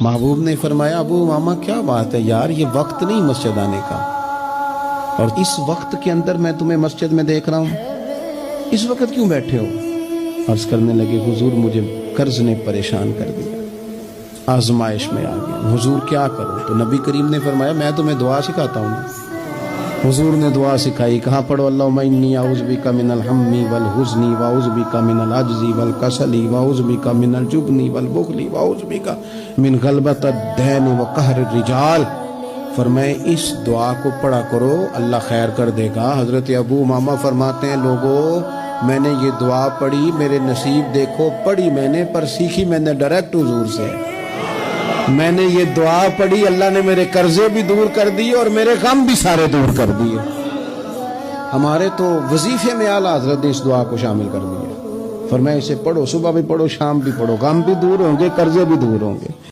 محبوب نے فرمایا ابو امامہ کیا بات ہے یار، یہ وقت نہیں مسجد آنے کا، اور اس وقت کے اندر میں تمہیں مسجد میں دیکھ رہا ہوں، اس وقت کیوں بیٹھے ہو؟ عرض کرنے لگے حضور مجھے قرض نے پریشان کر دیا، آزمائش میں آ گیا، حضور کیا کروں؟ تو نبی کریم نے فرمایا میں تمہیں دعا سکھاتا ہوں۔ حضور نے دعا سکھائی، کہاں پڑھو اللہم انی اعوذ بک من الہم والحزن واعوذ بک من العجز والکسل واعوذ بک من الجبن والبخل واعوذ بک من غلبۃ الدین وقہر الرجال۔ فرمائے اس دعا کو پڑھا کرو، اللہ خیر کر دے گا۔ حضرت ابو امامہ فرماتے ہیں لوگوں میں نے یہ دعا پڑھی، میرے نصیب دیکھو، پڑھی میں نے پر سیکھی میں نے ڈائریکٹ حضور سے۔ میں نے یہ دعا پڑھی، اللہ نے میرے قرضے بھی دور کر دیے اور میرے غم بھی سارے دور کر دیے۔ ہمارے تو وظیفے میں اعلیٰ حضرت نے اس دعا کو شامل کر دیا، فرمایا اسے پڑھو، صبح بھی پڑھو، شام بھی پڑھو، غم بھی دور ہوں گے، قرضے بھی دور ہوں گے۔